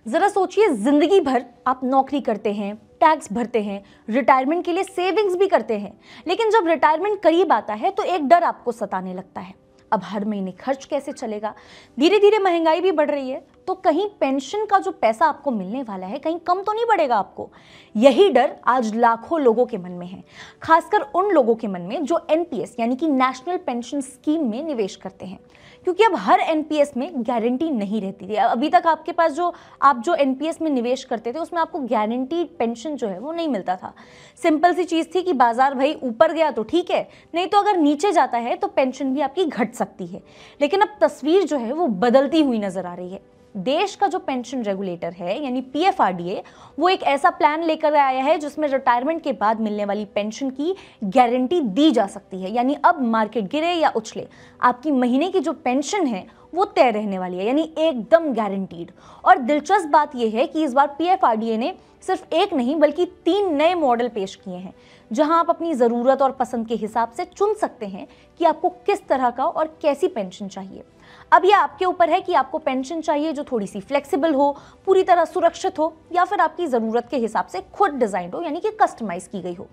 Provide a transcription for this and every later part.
जरा सोचिए, जिंदगी भर आप नौकरी करते हैं, टैक्स भरते हैं, रिटायरमेंट के लिए सेविंग्स भी करते हैं, लेकिन जब रिटायरमेंट करीब आता है तो एक डर आपको सताने लगता है। अब हर महीने खर्च कैसे चलेगा? धीरे धीरे महंगाई भी बढ़ रही है, तो कहीं पेंशन का जो पैसा आपको मिलने वाला है कहीं कम तो नहीं पड़ेगा आपको। यही डर आज लाखों लोगों के मन में है, खासकर उन लोगों के मन में जो एनपीएस यानी कि नेशनल पेंशन स्कीम में निवेश करते हैं, क्योंकि अब हर एनपीएस में गारंटी नहीं रहती थी। अभी तक आपके पास जो एनपीएस में निवेश करते थे उसमें आपको गारंटीड पेंशन जो है वो नहीं मिलता था। सिंपल सी चीज थी कि बाजार भाई ऊपर गया तो ठीक है, नहीं तो अगर नीचे जाता है तो पेंशन भी आपकी घट सकती है। लेकिन अब तस्वीर जो है वो बदलती हुई नजर आ रही है। देश का जो पेंशन रेगुलेटर है यानी पीएफआरडीए, वो एक ऐसा प्लान लेकर आया है जिसमें रिटायरमेंट के बाद मिलने वाली पेंशन की गारंटी दी जा सकती है। यानी अब मार्केट गिरे या उछले, आपकी महीने की जो पेंशन है वो तय रहने वाली है, यानी एकदम गारंटीड। और दिलचस्प बात यह है कि इस बार पीएफआरडीए ने सिर्फ एक नहीं बल्कि 3 नए मॉडल पेश किए हैं, जहां आप अपनी जरूरत और पसंद के हिसाब से चुन सकते हैं कि आपको किस तरह का और कैसी पेंशन चाहिए। अब यह आपके ऊपर है कि आपको पेंशन चाहिए जो थोड़ी सी फ्लेक्सिबल हो, पूरी तरह सुरक्षित हो, या फिर आपकी ज़रूरत के हिसाब से खुद डिज़ाइन हो यानी कि कस्टमाइज की गई हो।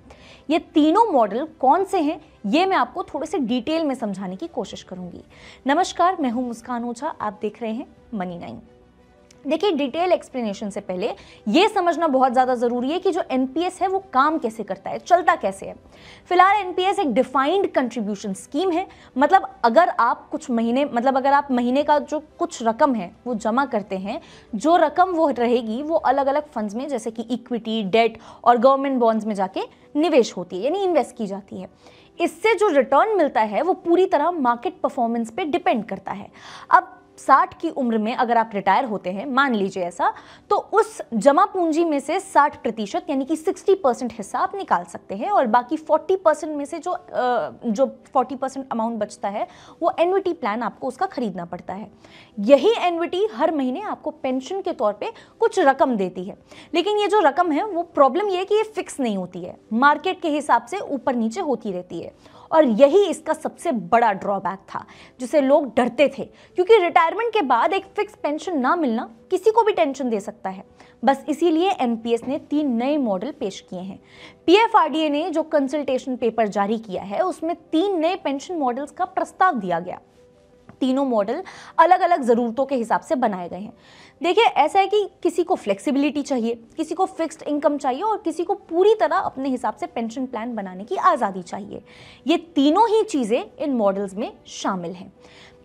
ये तीनों मॉडल कौन से हैं ये मैं आपको थोड़े से डिटेल में समझाने की कोशिश करूंगी। नमस्कार, मैं हूं मुस्कान ओझा, आप देख रहे हैं मनी 9। देखिए, डिटेल एक्सप्लेनेशन से पहले ये समझना बहुत ज़्यादा ज़रूरी है कि जो एनपीएस है वो काम कैसे करता है, चलता कैसे है। फिलहाल एनपीएस एक डिफाइंड कंट्रीब्यूशन स्कीम है। मतलब अगर आप महीने का जो कुछ रकम है वो जमा करते हैं, जो रकम वो रहेगी वो अलग अलग फंड्स में जैसे कि इक्विटी, डेट और गवर्नमेंट बॉन्ड्स में जाके निवेश होती है यानी इन्वेस्ट की जाती है। इससे जो रिटर्न मिलता है वो पूरी तरह मार्केट परफॉर्मेंस पे डिपेंड करता है। अब 60 की उम्र में अगर आप रिटायर होते हैं, मान लीजिए ऐसा, तो उस जमा पूंजी में से 60% यानी कि 60% हिस्सा आप निकाल सकते हैं, और बाकी 40% में से जो 40% अमाउंट बचता है वो एन्युटी प्लान आपको उसका खरीदना पड़ता है। यही एन्युटी हर महीने आपको पेंशन के तौर पे कुछ रकम देती है, लेकिन ये जो रकम है वो प्रॉब्लम ये है कि ये फिक्स नहीं होती है, मार्केट के हिसाब से ऊपर नीचे होती रहती है। और यही इसका सबसे बड़ा ड्रॉबैक था जिसे लोग डरते थे, क्योंकि रिटायरमेंट के बाद एक फिक्स पेंशन ना मिलना किसी को भी टेंशन दे सकता है। बस इसीलिए एनपीएस ने 3 नए मॉडल पेश किए हैं। पीएफआरडीए ने जो कंसल्टेशन पेपर जारी किया है उसमें 3 नए पेंशन मॉडल्स का प्रस्ताव दिया गया। तीनों मॉडल अलग अलग ज़रूरतों के हिसाब से बनाए गए हैं। देखिए, ऐसा है कि किसी को फ्लेक्सिबिलिटी चाहिए, किसी को फिक्स्ड इनकम चाहिए और किसी को पूरी तरह अपने हिसाब से पेंशन प्लान बनाने की आज़ादी चाहिए। ये तीनों ही चीज़ें इन मॉडल्स में शामिल हैं।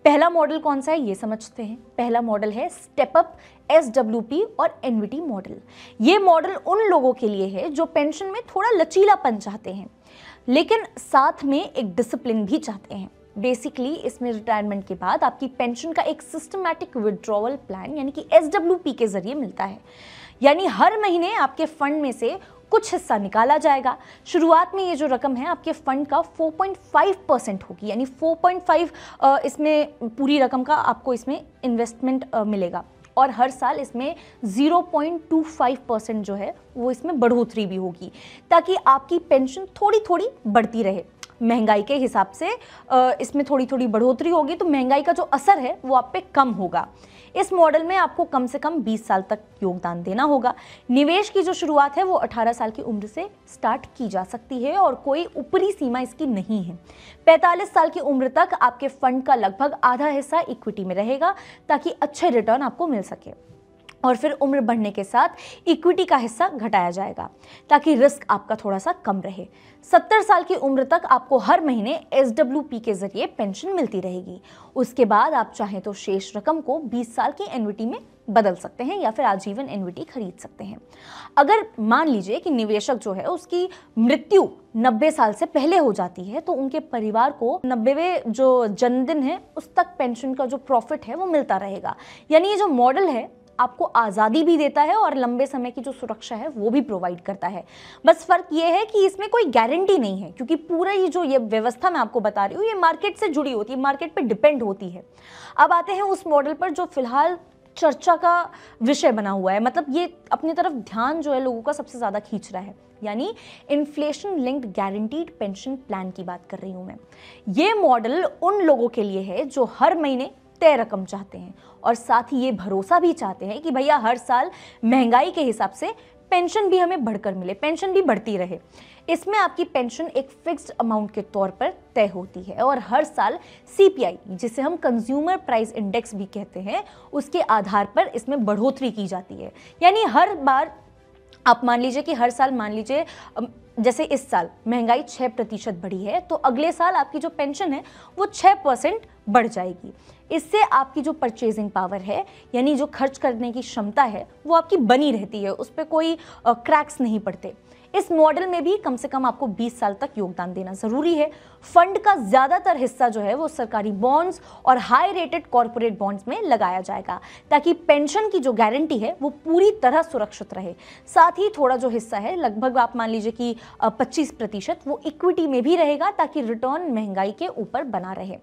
पहला मॉडल कौन सा है ये समझते हैं। पहला मॉडल है स्टेप अप, एसडब्ल्यूपी और एनवीटी मॉडल। ये मॉडल उन लोगों के लिए है जो पेंशन में थोड़ा लचीलापन चाहते हैं, लेकिन साथ में एक डिसिप्लिन भी चाहते हैं। बेसिकली इसमें रिटायरमेंट के बाद आपकी पेंशन का एक सिस्टमैटिक विड्रॉवल प्लान यानी कि एसडब्ल्यूपी के जरिए मिलता है। यानी हर महीने आपके फंड में से कुछ हिस्सा निकाला जाएगा। शुरुआत में ये जो रकम है आपके फंड का 4.5% होगी, यानी 4.5 इसमें पूरी रकम का आपको इसमें इन्वेस्टमेंट मिलेगा, और हर साल इसमें 0.25% जो है वो इसमें बढ़ोतरी भी होगी, ताकि आपकी पेंशन थोड़ी थोड़ी बढ़ती रहे। महंगाई के हिसाब से इसमें थोड़ी थोड़ी बढ़ोतरी होगी, तो महंगाई का जो असर है वो आप पे कम होगा। इस मॉडल में आपको कम से कम 20 साल तक योगदान देना होगा। निवेश की जो शुरुआत है वो 18 साल की उम्र से स्टार्ट की जा सकती है और कोई ऊपरी सीमा इसकी नहीं है। 45 साल की उम्र तक आपके फंड का लगभग आधा हिस्सा इक्विटी में रहेगा, ताकि अच्छे रिटर्न आपको मिल सके। और फिर उम्र बढ़ने के साथ इक्विटी का हिस्सा घटाया जाएगा, ताकि रिस्क आपका थोड़ा सा कम रहे। 70 साल की उम्र तक आपको हर महीने एसडब्ल्यूपी के जरिए पेंशन मिलती रहेगी। उसके बाद आप चाहें तो शेष रकम को 20 साल की एन्युटी में बदल सकते हैं या फिर आजीवन एन्युटी खरीद सकते हैं। अगर मान लीजिए कि निवेशक जो है उसकी मृत्यु 90 साल से पहले हो जाती है, तो उनके परिवार को 90वें जो जन्मदिन है उस तक पेंशन का जो प्रॉफिट है वो मिलता रहेगा। यानी ये जो मॉडल है आपको आज़ादी भी देता है और लंबे समय की जो सुरक्षा है वो भी प्रोवाइड करता है। बस फर्क ये है कि इसमें कोई गारंटी नहीं है, क्योंकि पूरा ये जो ये व्यवस्था मैं आपको बता रही हूँ ये मार्केट से जुड़ी होती है, मार्केट पे डिपेंड होती है। अब आते हैं उस मॉडल पर जो फिलहाल चर्चा का विषय बना हुआ है, मतलब ये अपनी तरफ ध्यान जो है लोगों का सबसे ज़्यादा खींच रहा है, यानी inflation linked guaranteed pension plan की बात कर रही हूँ मैं। ये मॉडल उन लोगों के लिए है जो हर महीने तय रकम चाहते हैं और साथ ही ये भरोसा भी चाहते हैं कि भैया हर साल महंगाई के हिसाब से पेंशन भी हमें बढ़कर मिले, पेंशन भी बढ़ती रहे। इसमें आपकी पेंशन एक फिक्स्ड अमाउंट के तौर पर तय होती है और हर साल सीपीआई, जिसे हम कंज्यूमर प्राइस इंडेक्स भी कहते हैं, उसके आधार पर इसमें बढ़ोतरी की जाती है। यानी हर बार आप मान लीजिए कि हर साल मान लीजिए जैसे इस साल महंगाई 6% बढ़ी है, तो अगले साल आपकी जो पेंशन है वो 6% बढ़ जाएगी। इससे आपकी जो परचेजिंग पावर है, यानी जो खर्च करने की क्षमता है, वो आपकी बनी रहती है, उस पर कोई क्रैक्स नहीं पड़ते। इस मॉडल में भी कम से कम आपको 20 साल तक योगदान देना जरूरी है। फंड का ज्यादातर हिस्सा जो है वो सरकारी बॉन्ड्स और हाई रेटेड कॉर्पोरेट बॉन्ड्स में लगाया जाएगा, ताकि पेंशन की जो गारंटी है वो पूरी तरह सुरक्षित रहे। साथ ही थोड़ा जो हिस्सा है, लगभग आप मान लीजिए कि 25%, वो इक्विटी में भी रहेगा, ताकि रिटर्न महंगाई के ऊपर बना रहे।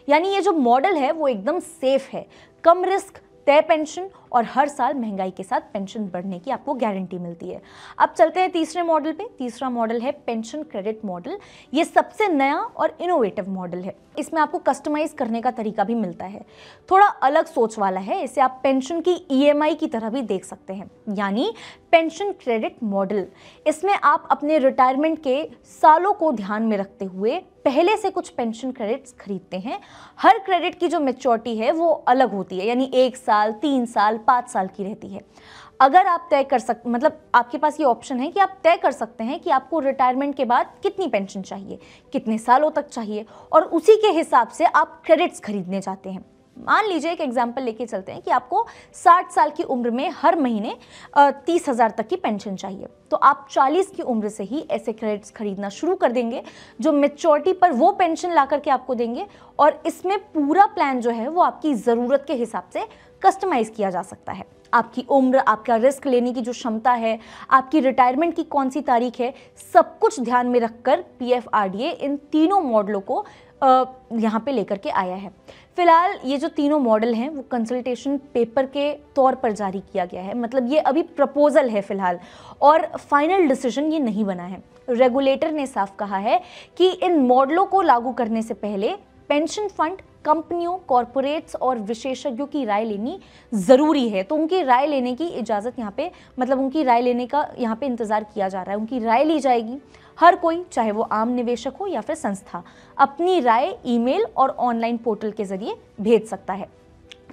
यानी ये जो मॉडल है वो एकदम सेफ है, कम रिस्क, तय पेंशन और हर साल महंगाई के साथ पेंशन बढ़ने की आपको गारंटी मिलती है। अब चलते हैं तीसरे मॉडल पे। तीसरा मॉडल है पेंशन क्रेडिट मॉडल। ये सबसे नया और इनोवेटिव मॉडल है। इसमें आपको कस्टमाइज करने का तरीका भी मिलता है, थोड़ा अलग सोच वाला है। इसे आप पेंशन की ईएमआई की तरह भी देख सकते हैं, यानी पेंशन क्रेडिट मॉडल। इसमें आप अपने रिटायरमेंट के सालों को ध्यान में रखते हुए पहले से कुछ पेंशन क्रेडिट्स खरीदते हैं। हर क्रेडिट की जो मैच्योरिटी है वो अलग होती है, यानी 1 साल, 3 साल, 5 साल की रहती है। अगर आप तय कर सकते, मतलब आपके पास ये ऑप्शन है कि आप तय कर सकते हैं कि आपको रिटायरमेंट के बाद कितनी पेंशन चाहिए, कितने सालों तक चाहिए, और उसी के हिसाब से आप क्रेडिट्स खरीदने चाहते हैं। मान लीजिए एक एग्जाम्पल लेके चलते हैं कि आपको 60 साल की उम्र में हर महीने 30,000 तक की पेंशन चाहिए, तो आप 40 की उम्र से ही ऐसे क्रेडिट्स खरीदना शुरू कर देंगे जो मेच्योरिटी पर वो पेंशन ला करके आपको देंगे। और इसमें पूरा प्लान जो है वो आपकी ज़रूरत के हिसाब से कस्टमाइज किया जा सकता है। आपकी उम्र, आपका रिस्क लेने की जो क्षमता है, आपकी रिटायरमेंट की कौन सी तारीख है, सब कुछ ध्यान में रखकर पीएफआरडीए इन तीनों मॉडलों को यहाँ पे लेकर के आया है। फिलहाल ये जो तीनों मॉडल हैं वो कंसल्टेशन पेपर के तौर पर जारी किया गया है, मतलब ये अभी प्रपोजल है फिलहाल, और फाइनल डिसीजन ये नहीं बना है। रेगुलेटर ने साफ कहा है कि इन मॉडलों को लागू करने से पहले पेंशन फंड, कंपनियों, कॉरपोरेट्स और विशेषज्ञों की राय लेनी ज़रूरी है। तो उनकी राय लेने की इजाज़त यहाँ पे, मतलब उनकी राय लेने का यहाँ पे इंतज़ार किया जा रहा है। उनकी राय ली जाएगी। हर कोई, चाहे वो आम निवेशक हो या फिर संस्था, अपनी राय ईमेल और ऑनलाइन पोर्टल के जरिए भेज सकता है।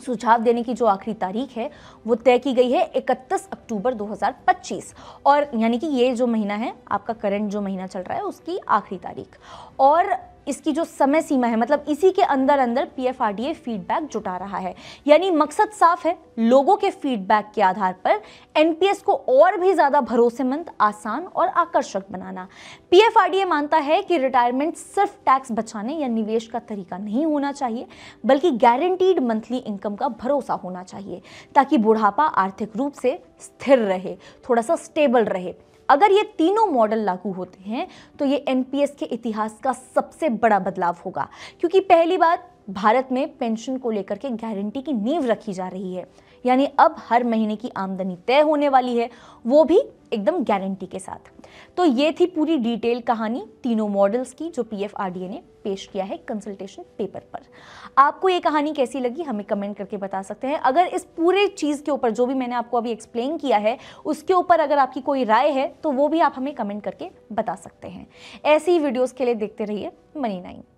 सुझाव देने की जो आखिरी तारीख है वो तय की गई है 31 अक्टूबर 2025, और यानी कि ये जो महीना है, आपका करंट जो महीना चल रहा है, उसकी आखिरी तारीख। और इसकी जो समय सीमा है, मतलब इसी के अंदर अंदर पीएफआरडीए फीडबैक जुटा रहा है। यानी मकसद साफ है, लोगों के फीडबैक के आधार पर एनपीएस को और भी ज्यादा भरोसेमंद, आसान और आकर्षक बनाना। पीएफआरडीए मानता है कि रिटायरमेंट सिर्फ टैक्स बचाने या निवेश का तरीका नहीं होना चाहिए, बल्कि गारंटीड मंथली इनकम का भरोसा होना चाहिए, ताकि बुढ़ापा आर्थिक रूप से स्थिर रहे, थोड़ा सा स्टेबल रहे। अगर ये तीनों मॉडल लागू होते हैं तो ये एनपीएस के इतिहास का सबसे बड़ा बदलाव होगा, क्योंकि पहली बार भारत में पेंशन को लेकर के गारंटी की नींव रखी जा रही है। यानी अब हर महीने की आमदनी तय होने वाली है, वो भी एकदम गारंटी के साथ। तो ये थी पूरी डिटेल कहानी तीनों मॉडल्स की जो पीएफआरडीए ने पेश किया है कंसल्टेशन पेपर पर। आपको ये कहानी कैसी लगी हमें कमेंट करके बता सकते हैं। अगर इस पूरे चीज़ के ऊपर, जो भी मैंने आपको अभी एक्सप्लेन किया है, उसके ऊपर अगर आपकी कोई राय है तो वो भी आप हमें कमेंट करके बता सकते हैं। ऐसी ही वीडियोज़ के लिए देखते रहिए मनी9।